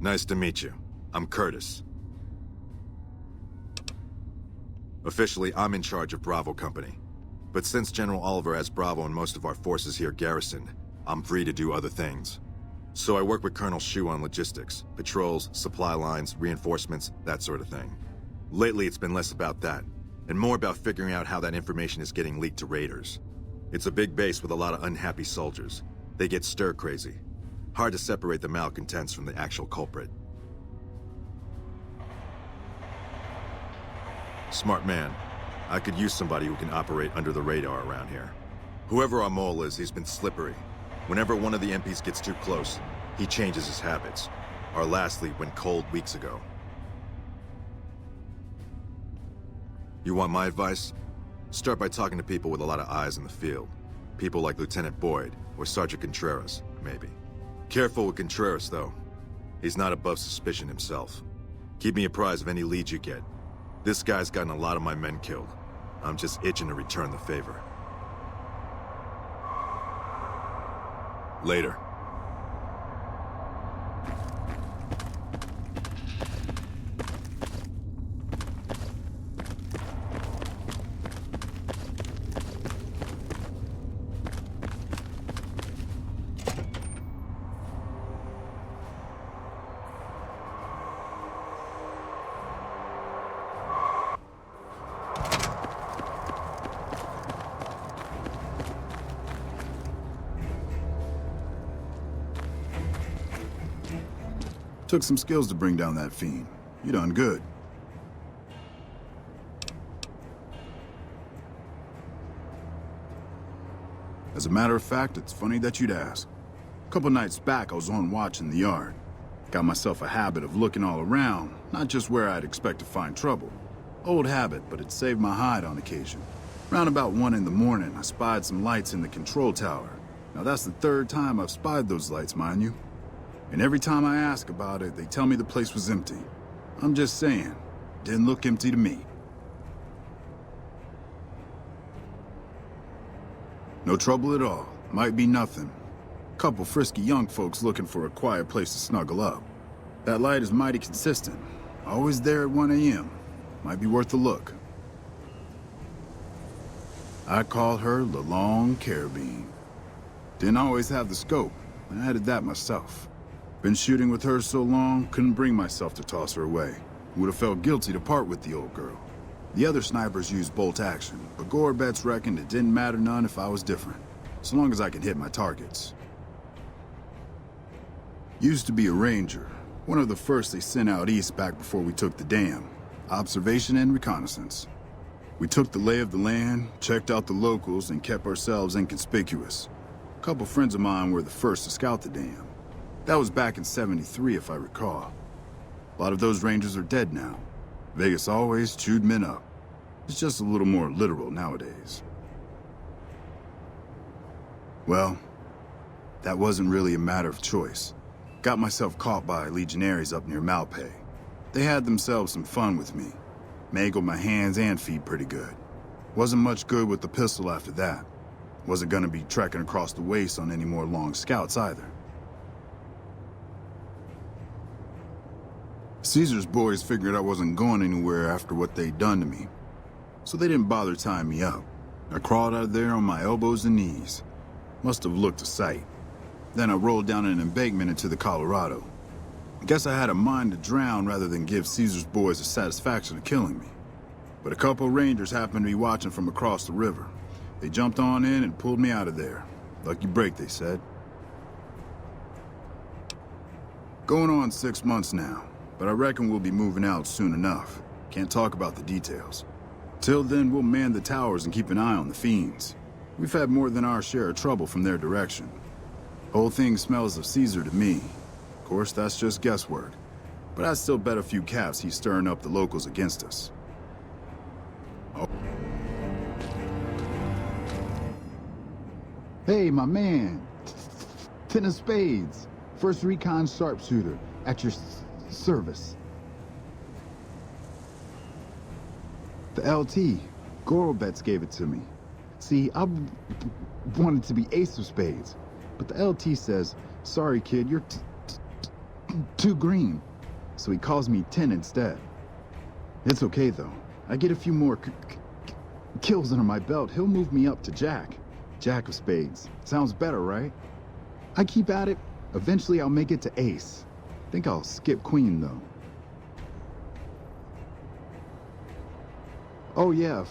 Nice to meet you. I'm Curtis. Officially, I'm in charge of Bravo Company. But since General Oliver has Bravo and most of our forces here garrisoned, I'm free to do other things. So I work with Colonel Shu on logistics, patrols, supply lines, reinforcements, that sort of thing. Lately, it's been less about that, and more about figuring out how that information is getting leaked to raiders. It's a big base with a lot of unhappy soldiers. They get stir-crazy. Hard to separate the malcontents from the actual culprit. Smart man. I could use somebody who can operate under the radar around here. Whoever our mole is, he's been slippery. Whenever one of the MPs gets too close, he changes his habits. Our last lead went cold weeks ago. You want my advice? Start by talking to people with a lot of eyes in the field. People like Lieutenant Boyd, or Sergeant Contreras, maybe. Careful with Contreras, though. He's not above suspicion himself. Keep me apprised of any leads you get. This guy's gotten a lot of my men killed. I'm just itching to return the favor. Later. Took some skills to bring down that fiend. You done good. As a matter of fact, it's funny that you'd ask. A couple nights back, I was on watch in the yard. Got myself a habit of looking all around, not just where I'd expect to find trouble. Old habit, but it saved my hide on occasion. Round about 1 in the morning, I spied some lights in the control tower. Now that's the 3rd time I've spied those lights, mind you. And every time I ask about it, they tell me the place was empty. I'm just saying, didn't look empty to me. No trouble at all. Might be nothing. Couple frisky young folks looking for a quiet place to snuggle up. That light is mighty consistent. Always there at 1 a.m. Might be worth a look. I call her the Long Carabine. Didn't always have the scope. I added that myself. Been shooting with her so long, couldn't bring myself to toss her away. Would have felt guilty to part with the old girl. The other snipers used bolt action, but Gore bets reckoned it didn't matter none if I was different, so long as I could hit my targets. Used to be a ranger, one of the first they sent out east back before we took the dam. Observation and reconnaissance. We took the lay of the land, checked out the locals, and kept ourselves inconspicuous. A couple friends of mine were the first to scout the dam. That was back in '73, if I recall. A lot of those rangers are dead now. Vegas always chewed men up. It's just a little more literal nowadays. Well, that wasn't really a matter of choice. Got myself caught by legionaries up near Malpay. They had themselves some fun with me. Mangled my hands and feet pretty good. Wasn't much good with the pistol after that. Wasn't gonna be trekking across the waste on any more long scouts either. Caesar's boys figured I wasn't going anywhere after what they'd done to me, so they didn't bother tying me up. I crawled out of there on my elbows and knees. Must have looked a sight. Then I rolled down an embankment into the Colorado. I guess I had a mind to drown rather than give Caesar's boys the satisfaction of killing me. But a couple rangers happened to be watching from across the river. They jumped on in and pulled me out of there. Lucky break, they said. Going on 6 months now. But I reckon we'll be moving out soon enough. Can't talk about the details. Till then, we'll man the towers and keep an eye on the fiends. We've had more than our share of trouble from their direction. Whole thing smells of Caesar to me. Of course, that's just guesswork. But I'd still bet a few caps he's stirring up the locals against us. Oh. Hey, my man. 10 of spades. First recon sharpshooter. At your service. The LT. Gorobets gave it to me. See, I wanted to be ace of spades. But the LT says, sorry kid, you're too green, so he calls me Tin instead. It's okay, though. I get a few more kills under my belt, he'll move me up to Jack. Jack of spades. Sounds better, right? I keep at it. Eventually, I'll make it to ace. Think I'll skip queen, though. Oh, yeah.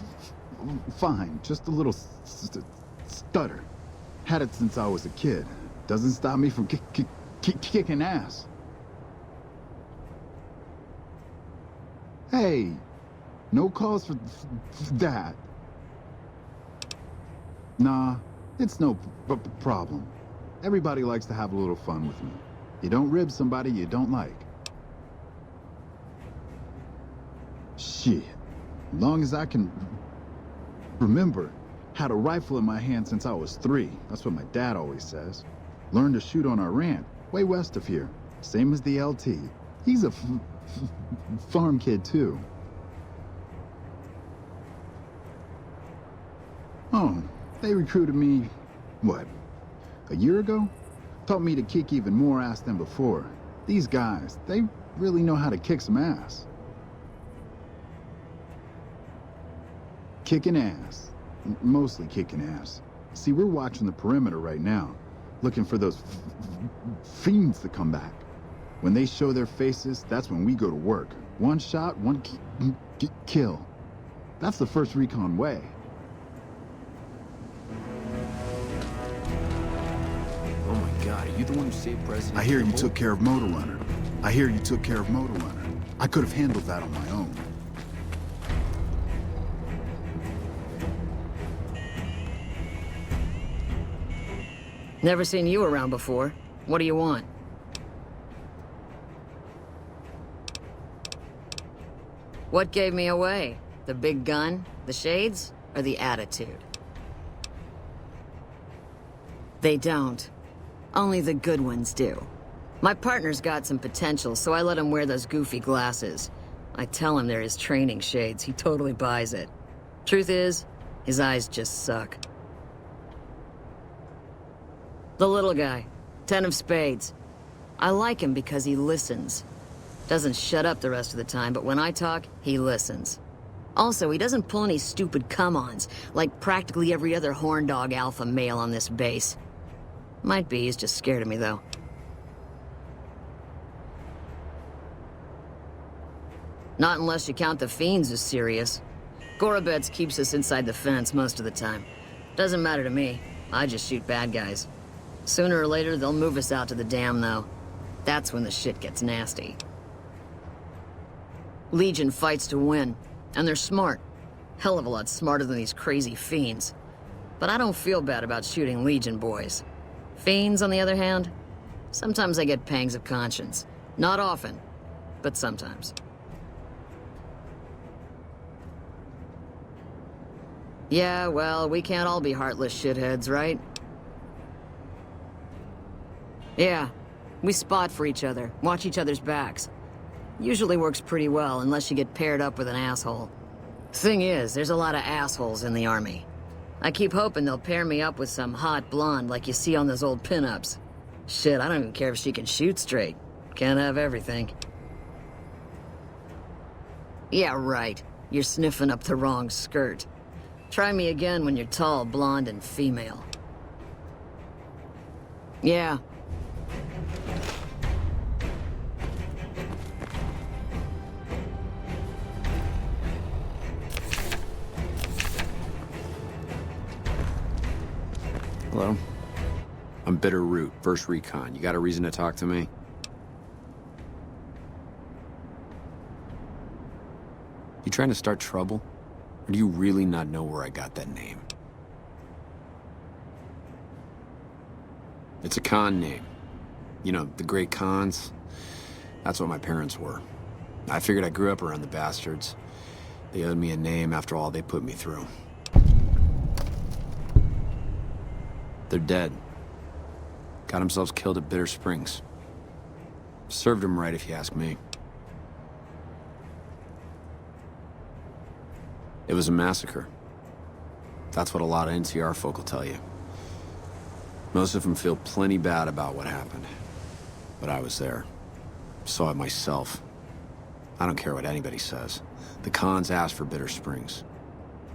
Fine. Just a little stutter. Had it since I was a kid. Doesn't stop me from kicking ass. Hey, no cause for that. Nah, it's no problem. Everybody likes to have a little fun with me. You don't rib somebody you don't like. Shit. As long as I can remember, had a rifle in my hand since I was 3. That's what my dad always says. Learned to shoot on our ranch, way west of here. Same as the LT. He's a farm kid, too. Oh, they recruited me, what, a year ago? Taught me to kick even more ass than before. These guys, they really know how to kick some ass. Kicking ass. Mostly kicking ass. See, we're watching the perimeter right now, looking for those fiends to come back. When they show their faces, that's when we go to work. One shot, one kill. That's the first recon way. Oh my God, are you the one who saved President? I hear you Kimball? took care of Motor Runner. I hear you took care of Motor Runner. I could have handled that on my own. Never seen you around before. What do you want? What gave me away? The big gun, the shades, or the attitude? They don't. Only the good ones do. My partner's got some potential, so I let him wear those goofy glasses. I tell him they're his training shades. He totally buys it. Truth is, his eyes just suck. The little guy, 10 of spades. I like him because he listens. Doesn't shut up the rest of the time, but when I talk, he listens. Also, he doesn't pull any stupid come-ons, like practically every other horn dog alpha male on this base. Might be he's just scared of me, though. Not unless you count the fiends as serious. Gorobets keeps us inside the fence most of the time. Doesn't matter to me. I just shoot bad guys. Sooner or later, they'll move us out to the dam, though. That's when the shit gets nasty. Legion fights to win, and they're smart. Hell of a lot smarter than these crazy fiends. But I don't feel bad about shooting Legion boys. Fiends, on the other hand, sometimes I get pangs of conscience. Not often, but sometimes. Yeah, well, we can't all be heartless shitheads, right? Yeah, we spot for each other, watch each other's backs. Usually works pretty well, unless you get paired up with an asshole. Thing is, there's a lot of assholes in the army. I keep hoping they'll pair me up with some hot blonde like you see on those old pinups. Shit, I don't even care if she can shoot straight. Can't have everything. Yeah, right. You're sniffing up the wrong skirt. Try me again when you're tall, blonde, and female. Yeah. Hello? I'm Bitter Root, first recon. You got a reason to talk to me? You trying to start trouble? Or do you really not know where I got that name? It's a con name. You know, the great cons. That's what my parents were. I figured I grew up around the bastards. They owed me a name after all they put me through. They're dead. Got themselves killed at Bitter Springs. Served them right, if you ask me. It was a massacre. That's what a lot of NCR folk will tell you. Most of them feel plenty bad about what happened. But I was there. Saw it myself. I don't care what anybody says. The cons asked for Bitter Springs.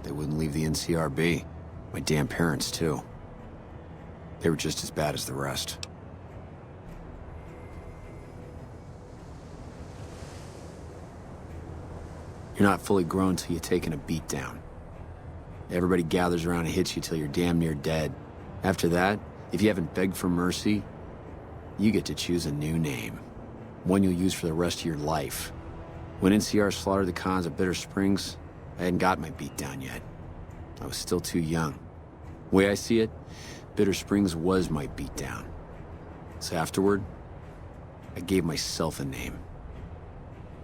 They wouldn't leave the NCR be. My damn parents, too. They were just as bad as the rest. You're not fully grown till you've taken a beat down. Everybody gathers around and hits you till you're damn near dead. After that, if you haven't begged for mercy, you get to choose a new name. One you'll use for the rest of your life. When NCR slaughtered the cons at Bitter Springs, I hadn't got my beat down yet. I was still too young. The way I see it, Bitter Springs was my beat down. So afterward, I gave myself a name.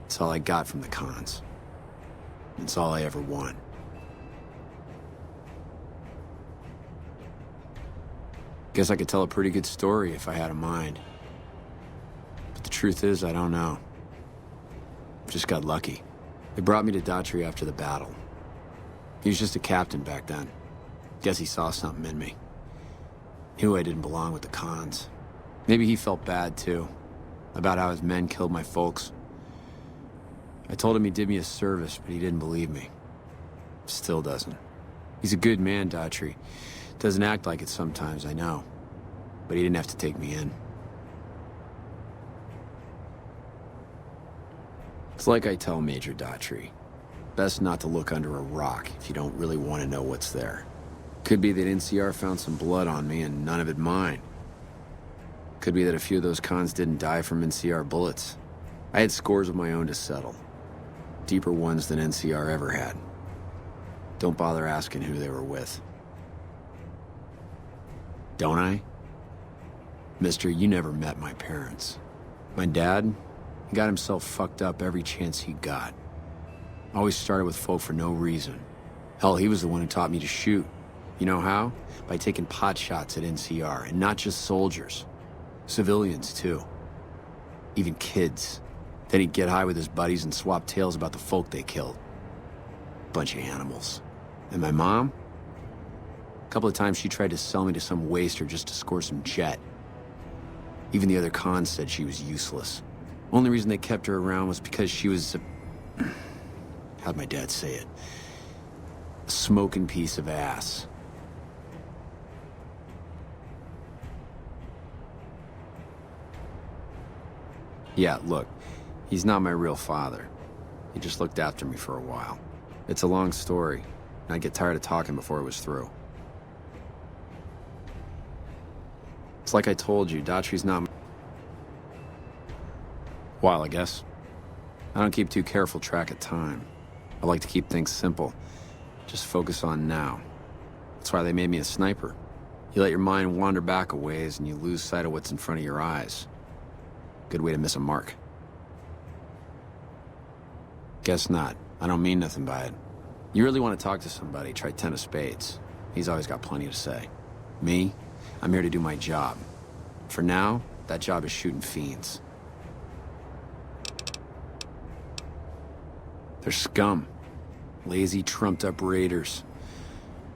It's all I got from the cons. It's all I ever want. Guess I could tell a pretty good story if I had a mind. But the truth is, I don't know. Just got lucky. They brought me to Daughtry after the battle. He was just a captain back then. Guess he saw something in me. Knew I didn't belong with the cons. Maybe he felt bad, too. About how his men killed my folks. I told him he did me a service, but he didn't believe me. Still doesn't. He's a good man, Daughtry. Doesn't act like it sometimes, I know. But he didn't have to take me in. It's like I tell Major Daughtry. Best not to look under a rock if you don't really want to know what's there. Could be that NCR found some blood on me and none of it mine. Could be that a few of those cons didn't die from NCR bullets. I had scores of my own to settle. Deeper ones than NCR ever had. Don't bother asking who they were with. Don't I? Mister, you never met my parents. My dad, he got himself fucked up every chance he got. Always started with folk for no reason. Hell, he was the one who taught me to shoot. You know how? By taking pot shots at NCR, and not just soldiers. Civilians, too. Even kids. Then he'd get high with his buddies and swap tales about the folk they killed. Bunch of animals. And my mom? A couple of times she tried to sell me to some waster just to score some jet. Even the other cons said she was useless. Only reason they kept her around was because she was a... How'd my dad say it? A smoking piece of ass. Yeah, look, he's not my real father. He just looked after me for a while. It's a long story, and I'd get tired of talking before it was through. It's like I told you, Daughtry's not... While, I guess. I don't keep too careful track of time. I like to keep things simple. Just focus on now. That's why they made me a sniper. You let your mind wander back a ways and you lose sight of what's in front of your eyes. Good way to miss a mark. Guess not. I don't mean nothing by it. You really want to talk to somebody, try 10 of spades. He's always got plenty to say. Me? I'm here to do my job. For now, that job is shooting fiends. They're scum. Lazy, trumped-up raiders.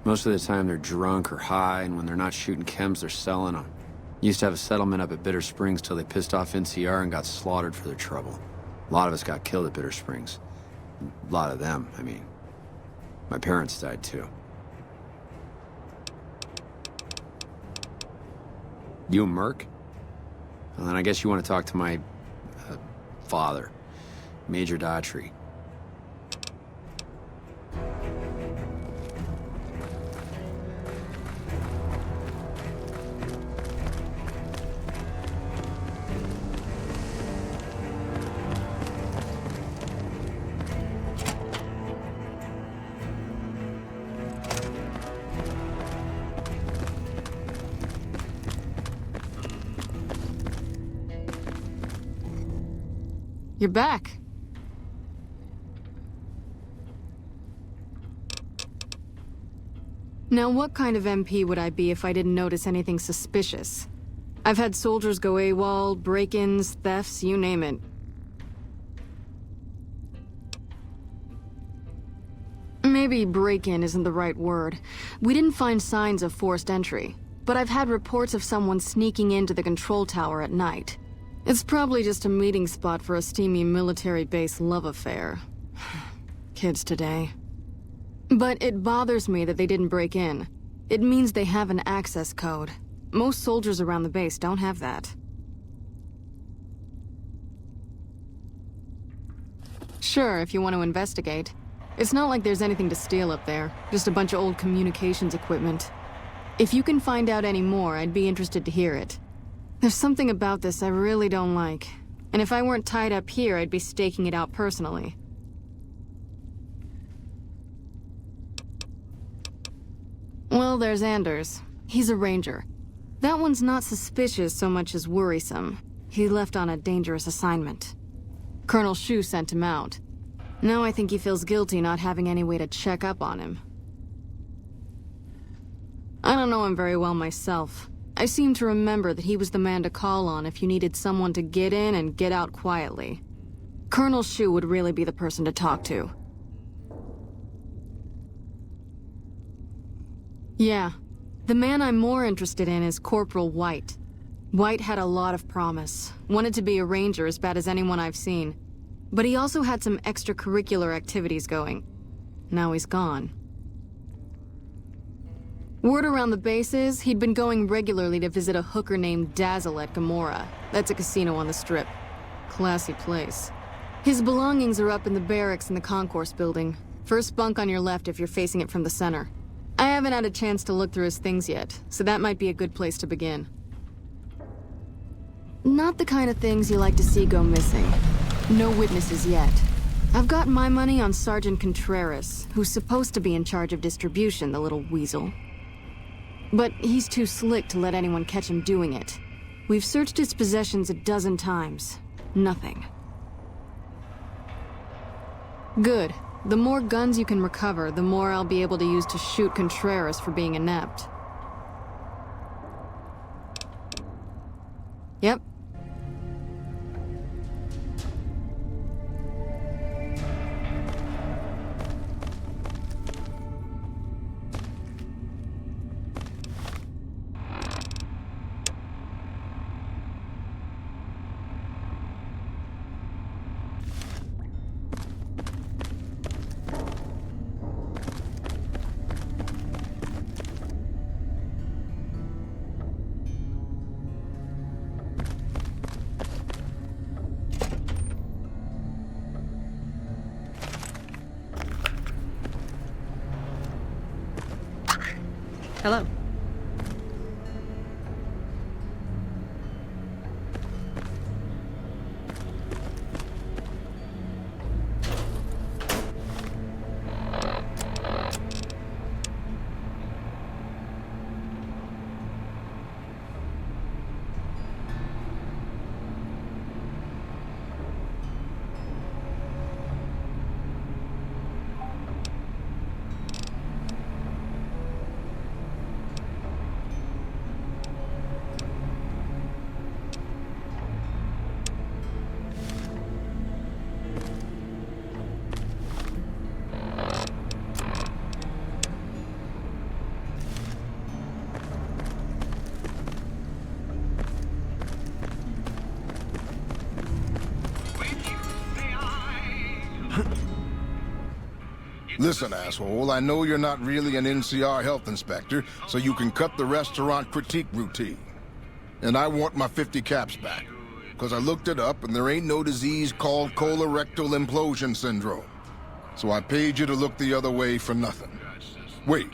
Most of the time they're drunk or high, and when they're not shooting chems, they're selling them. Used to have a settlement up at Bitter Springs till they pissed off NCR and got slaughtered for their trouble. A lot of us got killed at Bitter Springs. A lot of them, I mean. My parents died too. You a merc? Well, then I guess you want to talk to my... father. Major Daughtry. You're back. Now, what kind of MP would I be if I didn't notice anything suspicious? I've had soldiers go AWOL, break-ins, thefts, you name it. Maybe break-in isn't the right word. We didn't find signs of forced entry, but I've had reports of someone sneaking into the control tower at night. It's probably just a meeting spot for a steamy military base love affair. Kids today. But it bothers me that they didn't break in. It means they have an access code. Most soldiers around the base don't have that. Sure, if you want to investigate. It's not like there's anything to steal up there, just a bunch of old communications equipment. If you can find out any more, I'd be interested to hear it. There's something about this I really don't like. And if I weren't tied up here, I'd be staking it out personally. Well, there's Anders. He's a ranger. That one's not suspicious so much as worrisome. He left on a dangerous assignment. Colonel Shu sent him out. Now I think he feels guilty not having any way to check up on him. I don't know him very well myself. I seem to remember that he was the man to call on if you needed someone to get in and get out quietly. Colonel Shu would really be the person to talk to. Yeah. The man I'm more interested in is Corporal White. White had a lot of promise. Wanted to be a ranger as bad as anyone I've seen. But he also had some extracurricular activities going. Now he's gone. Word around the base is he'd been going regularly to visit a hooker named Dazzle at Gamora. That's a casino on the Strip. Classy place. His belongings are up in the barracks in the concourse building. First bunk on your left if you're facing it from the center. I haven't had a chance to look through his things yet, so that might be a good place to begin. Not the kind of things you like to see go missing. No witnesses yet. I've got my money on Sergeant Contreras, who's supposed to be in charge of distribution, the little weasel. But he's too slick to let anyone catch him doing it. We've searched his possessions a dozen times. Nothing. Good. The more guns you can recover, the more I'll be able to use to shoot Contreras for being inept. Yep. Hello. Listen, asshole, I know you're not really an NCR health inspector, so you can cut the restaurant critique routine. And I want my 50 caps back, because I looked it up and there ain't no disease called colorectal implosion syndrome. So I paid you to look the other way for nothing. Wait,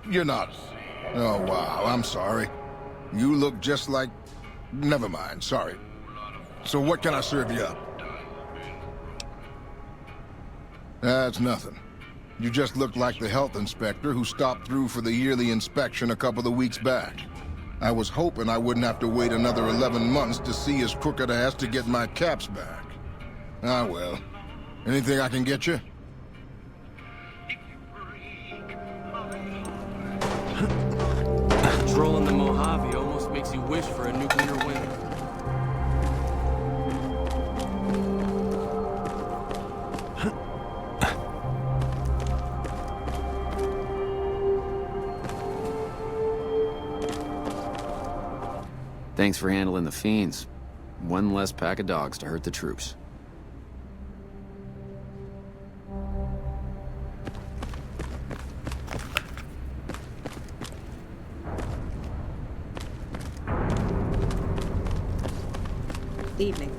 you're not... Oh, wow, I'm sorry. You look just like... Never mind, sorry. So what can I serve you up? That's nothing. You just look like the health inspector who stopped through for the yearly inspection a couple of weeks back. I was hoping I wouldn't have to wait another 11 months to see his crooked ass to get my caps back. Ah, well. Anything I can get you? Patrolling the Mojave almost makes you wish for a nuclear winter. Thanks for handling the fiends. One less pack of dogs to hurt the troops. Evening.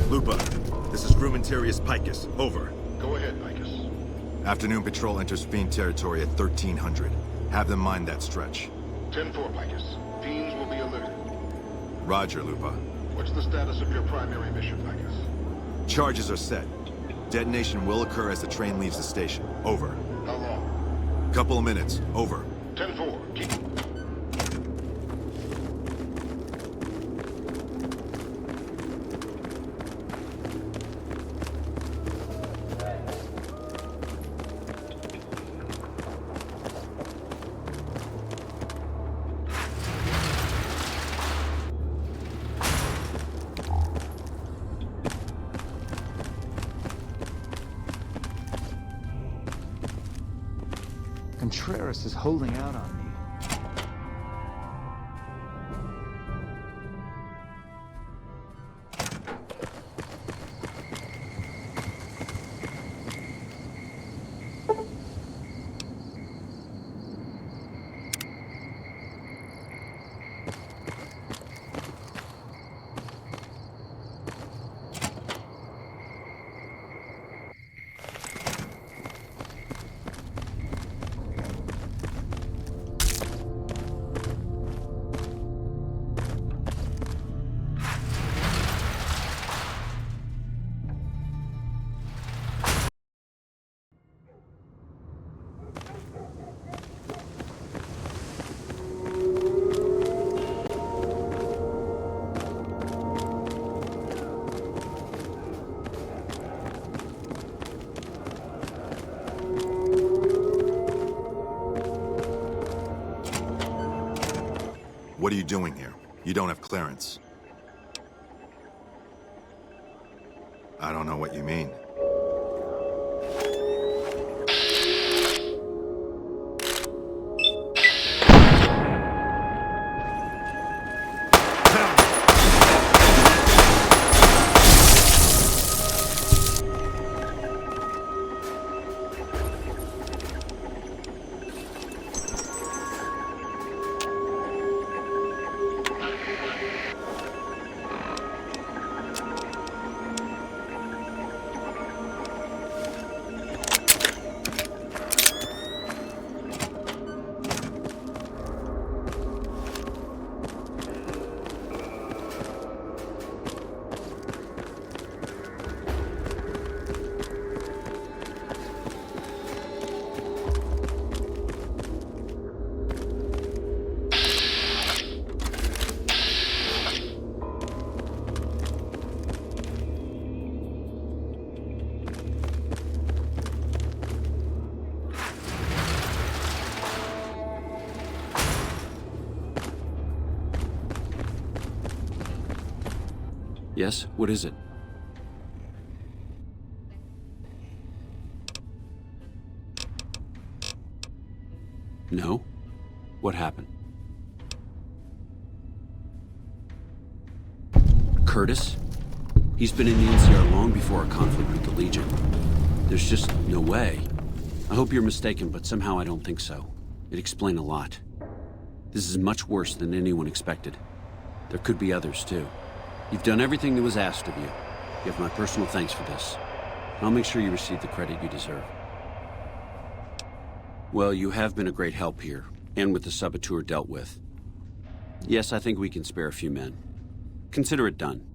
Lupa, this is Frumentarius Picus. Over. Go ahead, Picus. Afternoon patrol enters Fiend territory at 1300. Have them mind that stretch. 10-4, Picus. Fiends will be alerted. Roger, Lupa. What's the status of your primary mission, Picus? Charges are set. Detonation will occur as the train leaves the station. Over. How long? Couple of minutes. Over. 10-4. Keep. Contreras is holding out on me. What are you doing here? You don't have clearance. I don't know what you mean. Yes? What is it? No? What happened? Curtis? He's been in the NCR long before our conflict with the Legion. There's just no way. I hope you're mistaken, but somehow I don't think so. It'd explain a lot. This is much worse than anyone expected. There could be others, too. You've done everything that was asked of you. You have my personal thanks for this. I'll make sure you receive the credit you deserve. Well, you have been a great help here, and with the saboteur dealt with. Yes, I think we can spare a few men. Consider it done.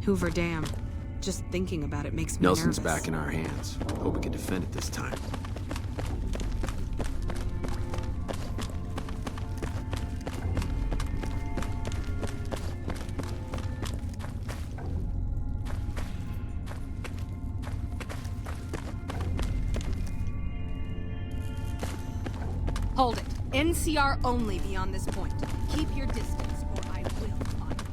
Hoover Dam. Just thinking about it makes me Nelson's nervous. back in our hands. Hope we can defend it this time. Hold it. NCR only beyond this point. Keep your distance, or I will find you.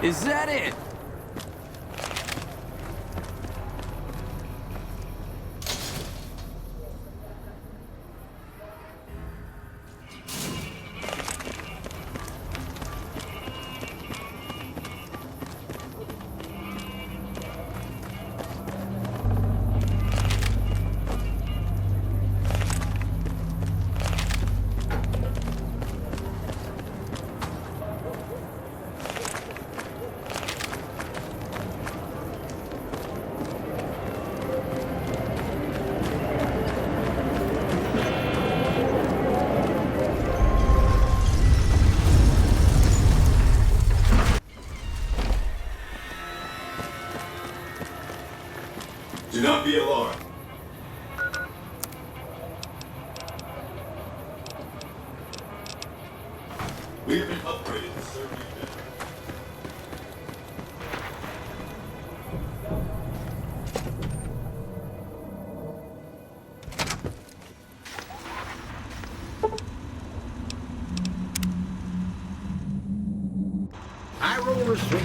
Is that it? We have been upgraded to serve you better. I roll the sweet.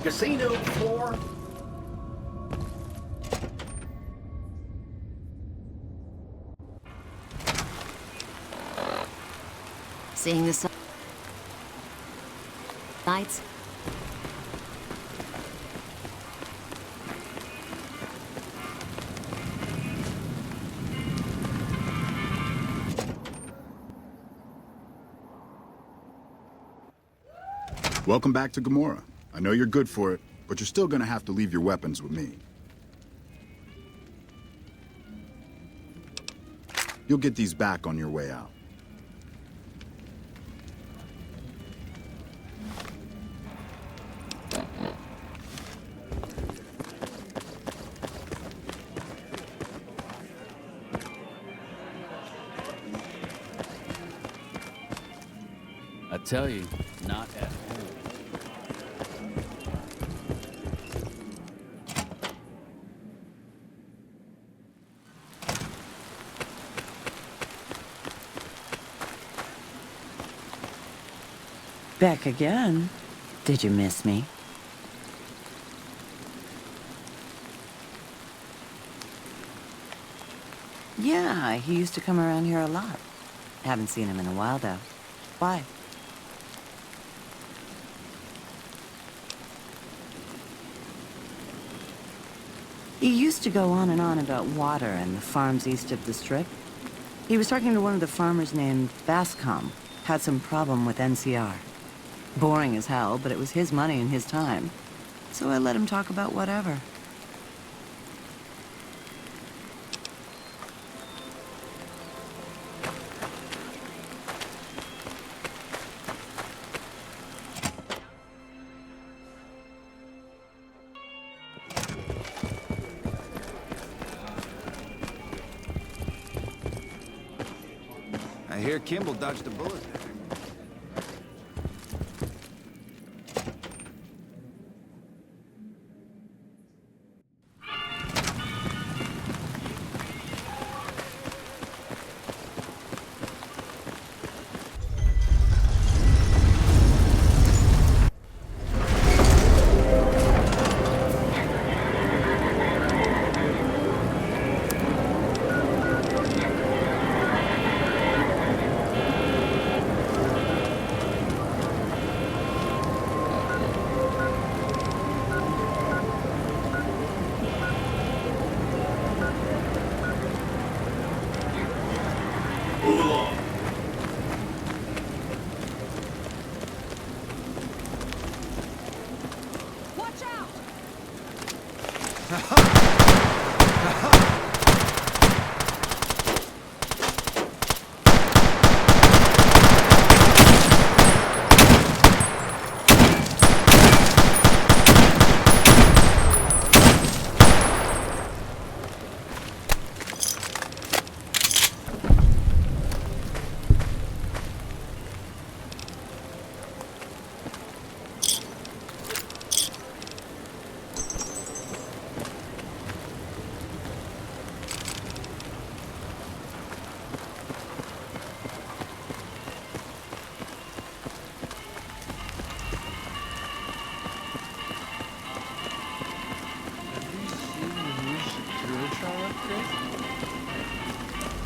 casino floor. Seeing the sights? Welcome back to Gomorrah. I know you're good for it, but you're still gonna have to leave your weapons with me. You'll get these back on your way out. I tell you, not at home. Back again? Did you miss me? Yeah, he used to come around here a lot. Haven't seen him in a while, though. Why? He used to go on and on about water and the farms east of the Strip. He was talking to one of the farmers named Bascom. Had some problem with NCR. Boring as hell, but it was his money and his time. So I let him talk about whatever. I hear Kimball dodged a bullet there.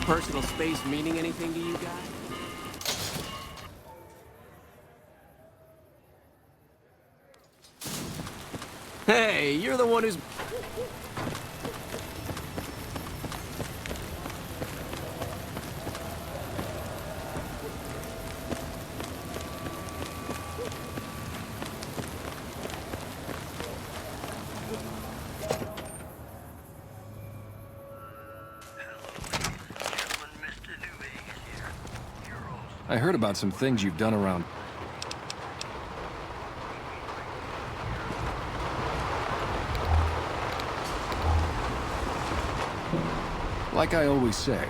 Personal space meaning anything to you guys? Hey, you're the one who's... I heard about some things you've done around. Like I always say.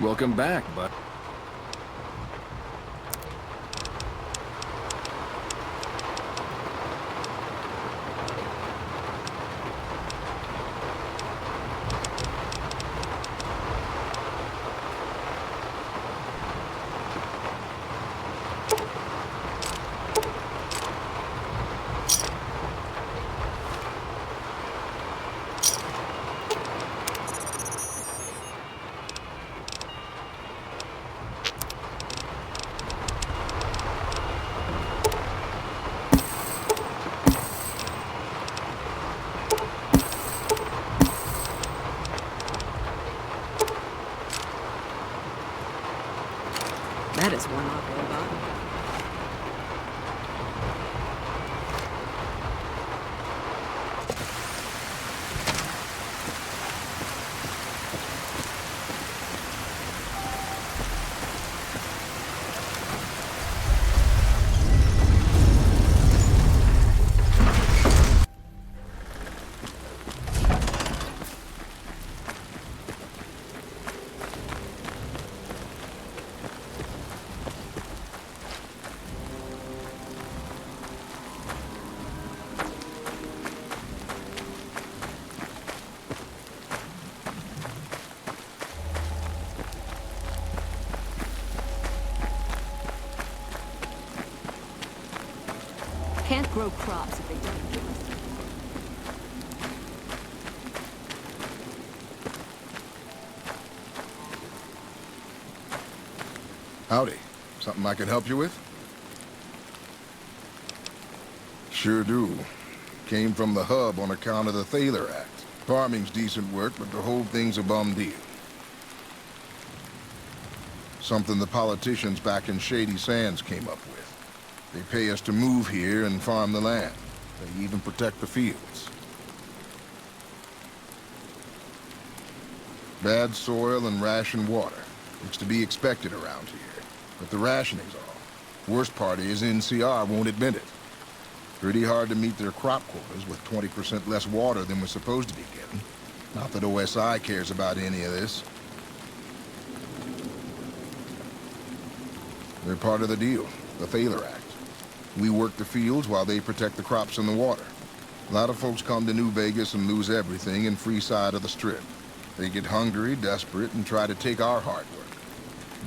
Welcome back, bud. That is one awful bottle. Can't grow crops if they don't give us them. Howdy. Something I can help you with? Sure do. Came from the hub on account of the Thaler Act. Farming's decent work, but the whole thing's a bum deal. Something the politicians back in Shady Sands came up with. They pay us to move here and farm the land. They even protect the fields. Bad soil and ration water. It's to be expected around here. But the rationing's all. Worst part is NCR won't admit it. Pretty hard to meet their crop quotas with 20% less water than we're supposed to be getting. Not that OSI cares about any of this. They're part of the deal, the Thaler Act. We work the fields while they protect the crops and the water. A lot of folks come to New Vegas and lose everything in free side of the Strip. They get hungry, desperate, and try to take our hard work.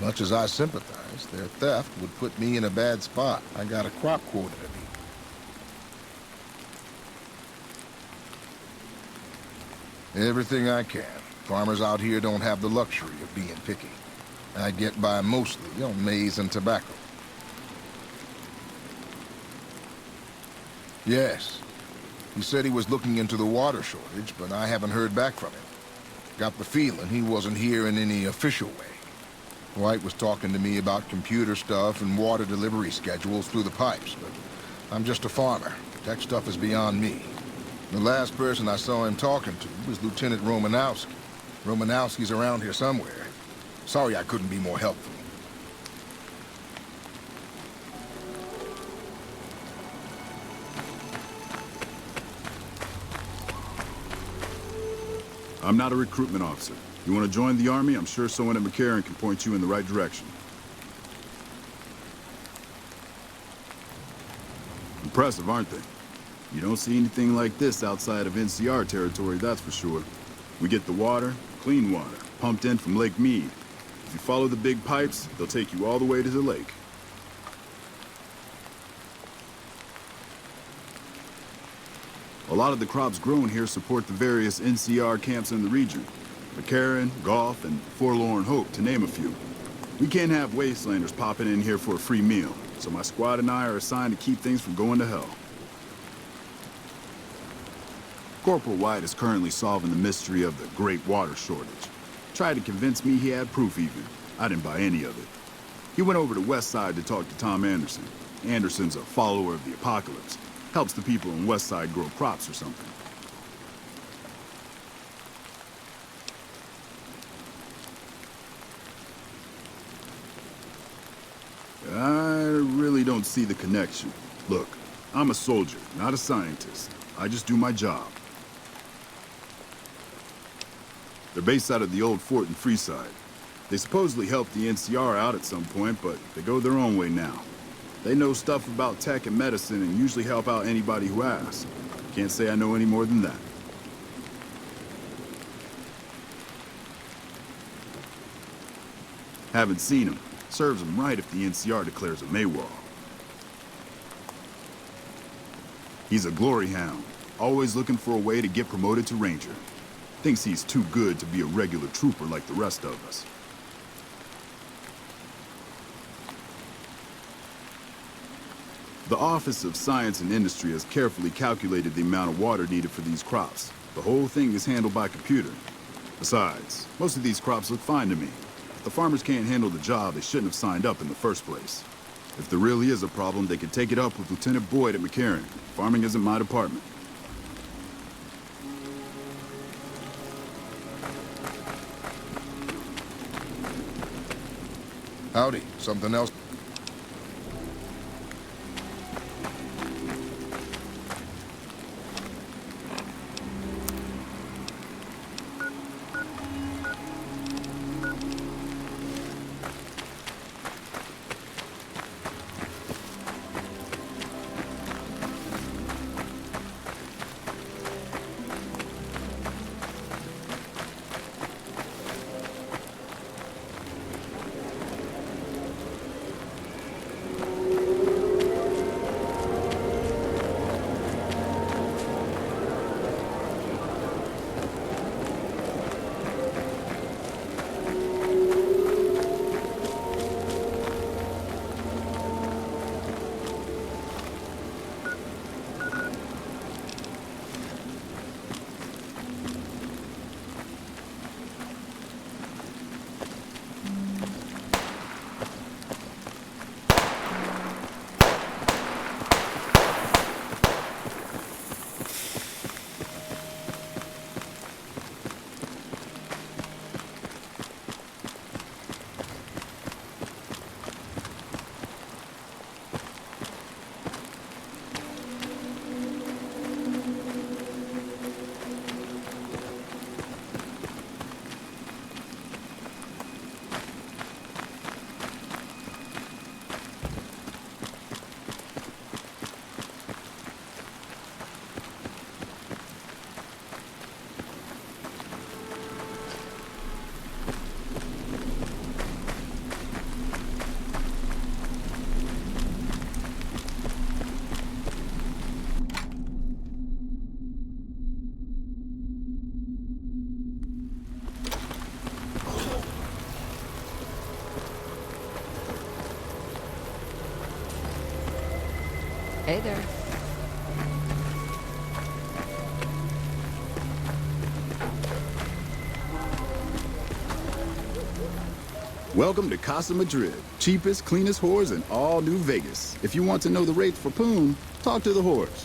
Much as I sympathize, their theft would put me in a bad spot. I got a crop quota to meet. Everything I can. Farmers out here don't have the luxury of being picky. I get by mostly on maize and tobacco. Yes. He said he was looking into the water shortage, but I haven't heard back from him. Got the feeling he wasn't here in any official way. White was talking to me about computer stuff and water delivery schedules through the pipes, but I'm just a farmer. Tech stuff is beyond me. The last person I saw him talking to was Lieutenant Romanowski. Romanowski's around here somewhere. Sorry I couldn't be more helpful. I'm not a recruitment officer. You want to join the Army? I'm sure someone at Maccaran can point you in the right direction. Impressive, aren't they? You don't see anything like this outside of NCR territory, that's for sure. We get the water, clean water, pumped in from Lake Mead. If you follow the big pipes, they'll take you all the way to the lake. A lot of the crops grown here support the various NCR camps in the region. Maccaran, Golf, and Forlorn Hope, to name a few. We can't have wastelanders popping in here for a free meal, so my squad and I are assigned to keep things from going to hell. Corporal White is currently solving the mystery of the Great Water Shortage. Tried to convince me he had proof even. I didn't buy any of it. He went over to West Side to talk to Tom Anderson. Anderson's a follower of the apocalypse. Helps the people in West Side grow crops or something. I really don't see the connection. Look, I'm a soldier, not a scientist. I just do my job. They're based out of the old fort in Freeside. They supposedly helped the NCR out at some point, but they go their own way now. They know stuff about tech and medicine and usually help out anybody who asks. Can't say I know any more than that. Haven't seen him. Serves him right if the NCR declares a Maywall. He's a glory hound, always looking for a way to get promoted to Ranger. Thinks he's too good to be a regular trooper like the rest of us. The Office of Science and Industry has carefully calculated the amount of water needed for these crops. The whole thing is handled by computer. Besides, most of these crops look fine to me. If the farmers can't handle the job, they shouldn't have signed up in the first place. If there really is a problem, they can take it up with Lieutenant Boyd at Maccarran. Farming isn't my department. Howdy. Something else? Hey there. Welcome to Casa Madrid. Cheapest, cleanest whores in all New Vegas. If you want to know the rates for Poon, talk to the whores.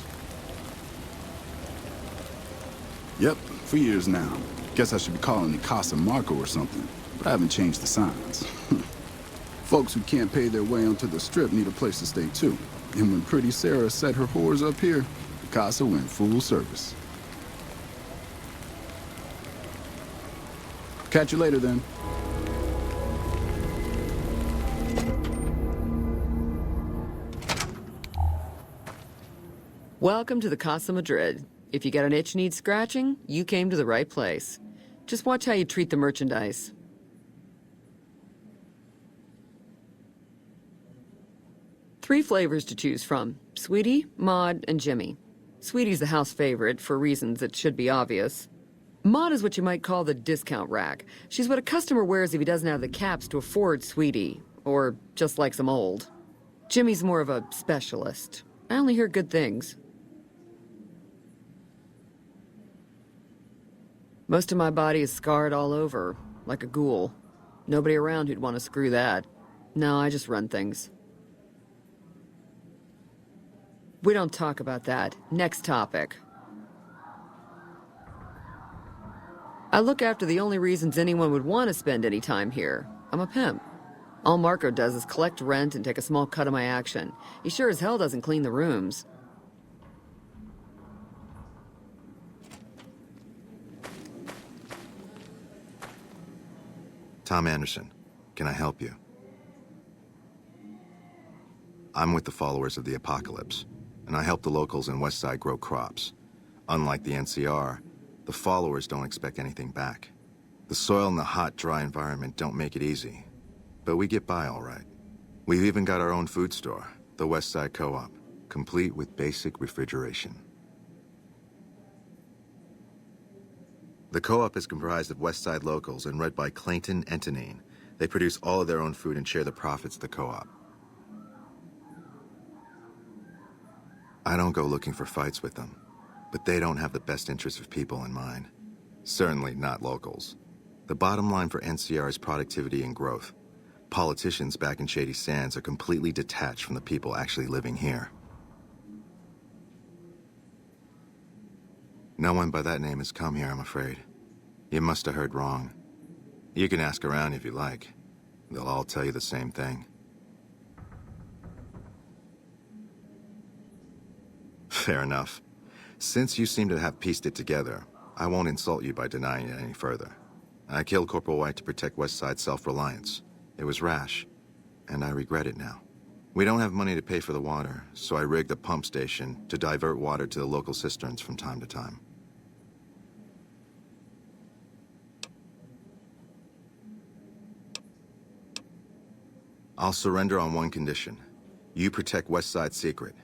Yep, for years now. Guess I should be calling it Casa Marco or something, but I haven't changed the signs. Folks who can't pay their way onto the strip need a place to stay too. And when Pretty Sarah set her whores up here, the Casa went full service. Catch you later then. Welcome to the Casa Madrid. If you got an itch needs scratching, you came to the right place. Just watch how you treat the merchandise. Three flavors to choose from: Sweetie, Maud, and Jimmy. Sweetie's the house favorite for reasons that should be obvious. Maud is what you might call the discount rack. She's what a customer wears if he doesn't have the caps to afford Sweetie, or just likes them old. Jimmy's more of a specialist. I only hear good things. Most of my body is scarred all over, like a ghoul. Nobody around who'd want to screw that. No, I just run things. We don't talk about that. Next topic. I look after the only reasons anyone would want to spend any time here. I'm a pimp. All Marco does is collect rent and take a small cut of my action. He sure as hell doesn't clean the rooms. Tom Anderson. Can I help you? I'm with the followers of the apocalypse, and I help the locals in Westside grow crops. Unlike the NCR, the followers don't expect anything back. The soil and the hot, dry environment don't make it easy, but we get by all right. We've even got our own food store, the Westside Co-op, complete with basic refrigeration. The co-op is comprised of Westside locals and run by Clayton Entenine. They produce all of their own food and share the profits of the co-op. I don't go looking for fights with them, but they don't have the best interests of people in mind. Certainly not locals. The bottom line for NCR is productivity and growth. Politicians back in Shady Sands are completely detached from the people actually living here. No one by that name has come here, I'm afraid. You must have heard wrong. You can ask around if you like. They'll all tell you the same thing. Fair enough. Since you seem to have pieced it together, I won't insult you by denying it any further. I killed Corporal White to protect Westside's self-reliance. It was rash, and I regret it now. We don't have money to pay for the water, so I rigged a pump station to divert water to the local cisterns from time to time. I'll surrender on one condition. You protect Westside's secret.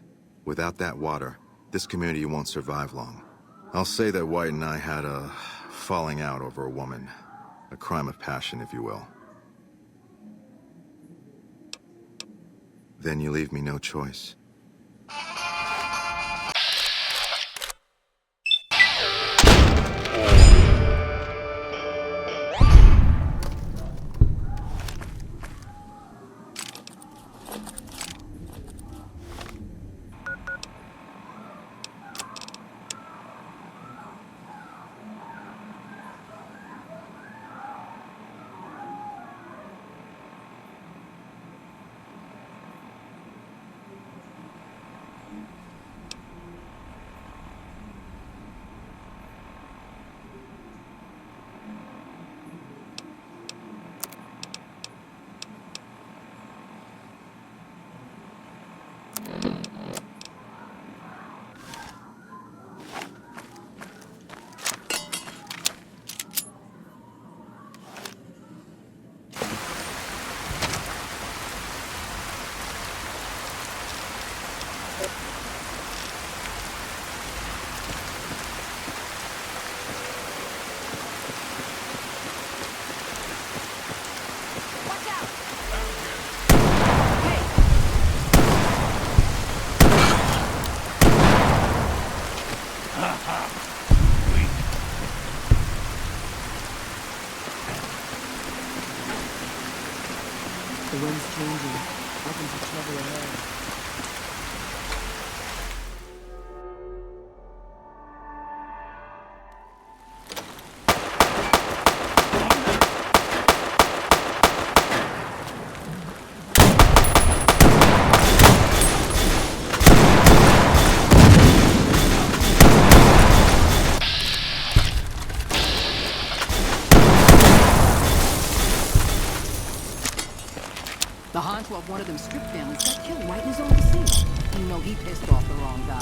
Without that water, this community won't survive long. I'll say that White and I had a falling out over a woman. A crime of passion, if you will. Then you leave me no choice. The wind's changing. Opens the trouble ahead. The honcho of one of them strip families got killed right in his own casino. You know he pissed off the wrong guy.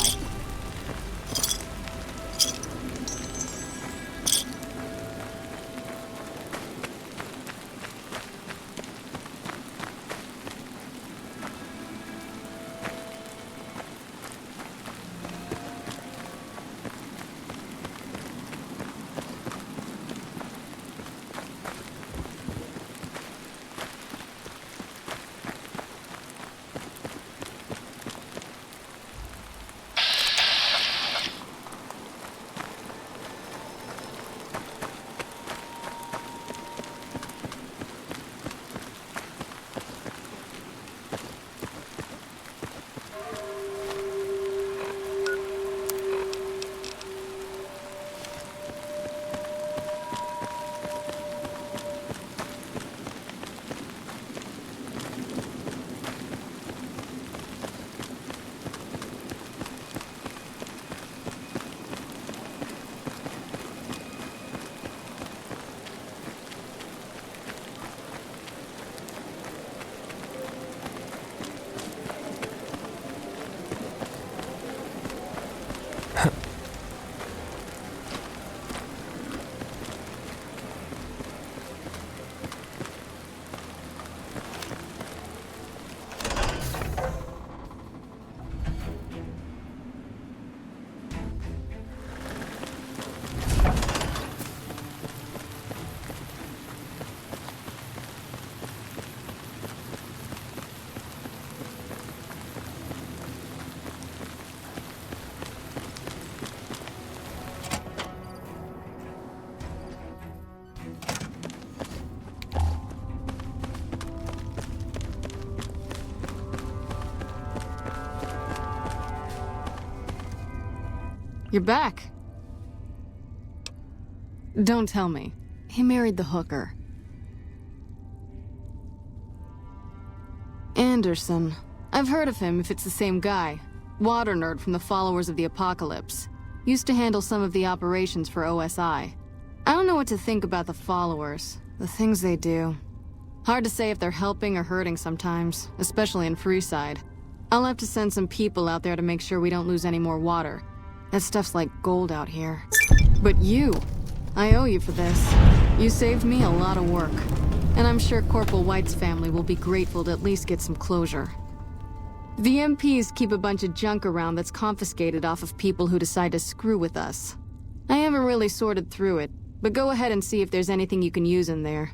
You're back. Don't tell me. He married the hooker. Anderson. I've heard of him if it's the same guy. Water nerd from the Followers of the Apocalypse. Used to handle some of the operations for OSI. I don't know what to think about the Followers. The things they do. Hard to say if they're helping or hurting sometimes, especially in Freeside. I'll have to send some people out there to make sure we don't lose any more water. That stuff's like gold out here. But you, I owe you for this. You saved me a lot of work. And I'm sure Corporal White's family will be grateful to at least get some closure. The MPs keep a bunch of junk around that's confiscated off of people who decide to screw with us. I haven't really sorted through it, but go ahead and see if there's anything you can use in there.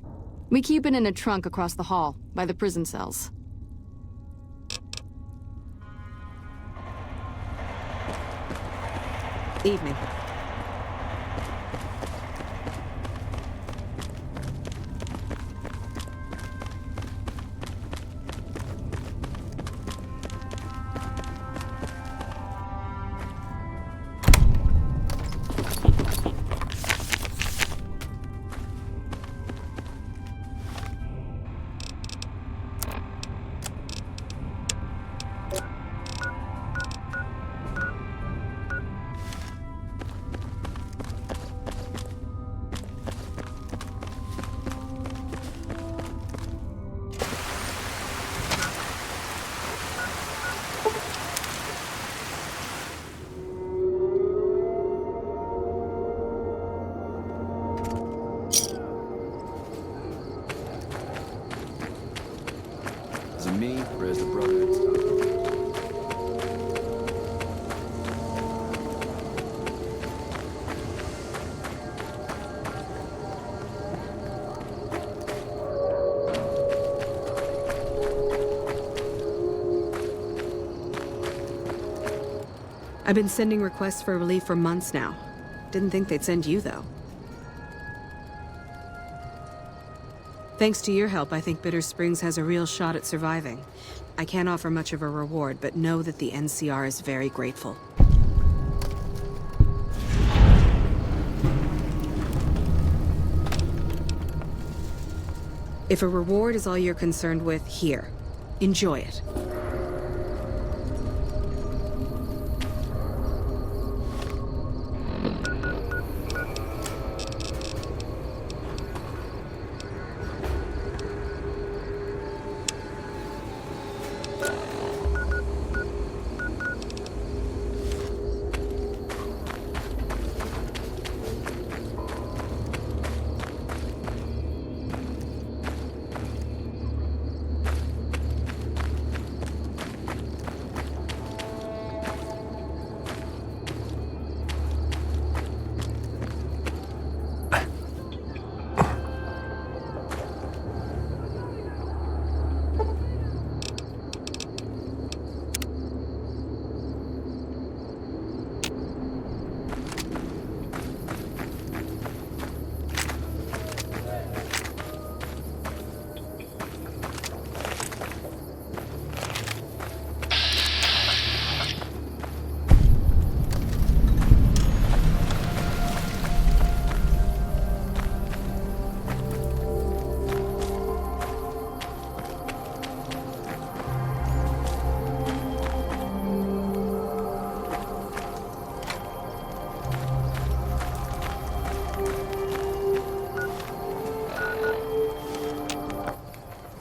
We keep it in a trunk across the hall, by the prison cells. Evening. Is it me, or is the Brotherhood stuff? I've been sending requests for relief for months now. Didn't think they'd send you, though. Thanks to your help, I think Bitter Springs has a real shot at surviving. I can't offer much of a reward, but know that the NCR is very grateful. If a reward is all you're concerned with, here. Enjoy it.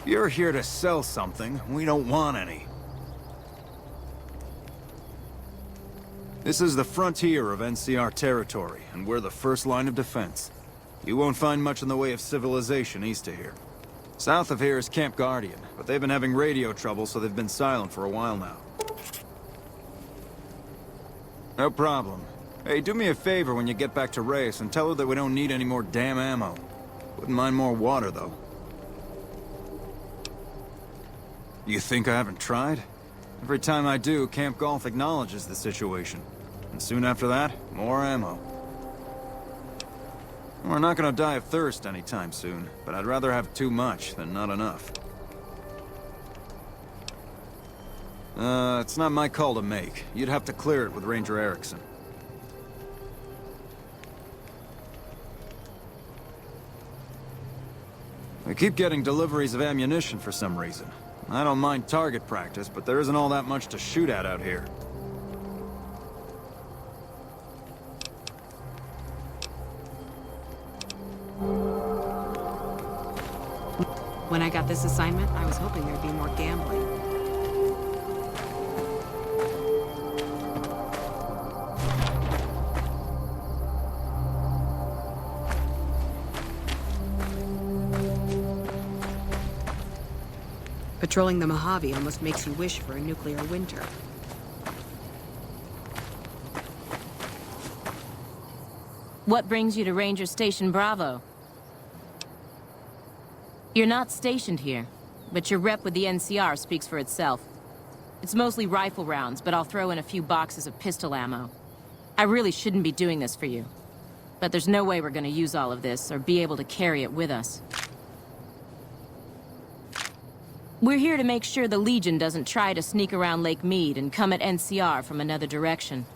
You're here to sell something. We don't want any. This is the frontier of NCR territory, and we're the first line of defense. You won't find much in the way of civilization east of here. South of here is Camp Guardian, but they've been having radio trouble, so they've been silent for a while now. No problem. Hey, do me a favor when you get back to Reyes and tell her that we don't need any more damn ammo. Wouldn't mind more water, though. You think I haven't tried? Every time I do, Camp Golf acknowledges the situation. And soon after that, more ammo. We're not gonna die of thirst anytime soon, but I'd rather have too much than not enough. It's not my call to make. You'd have to clear it with Ranger Erickson. I keep getting deliveries of ammunition for some reason. I don't mind target practice, but there isn't all that much to shoot at out here. When I got this assignment, I was hoping there'd be more gambling. Patrolling the Mojave almost makes you wish for a nuclear winter. What brings you to Ranger Station Bravo? You're not stationed here, but your rep with the NCR speaks for itself. It's mostly rifle rounds, but I'll throw in a few boxes of pistol ammo. I really shouldn't be doing this for you, but there's no way we're gonna use all of this or be able to carry it with us. We're here to make sure the Legion doesn't try to sneak around Lake Mead and come at NCR from another direction.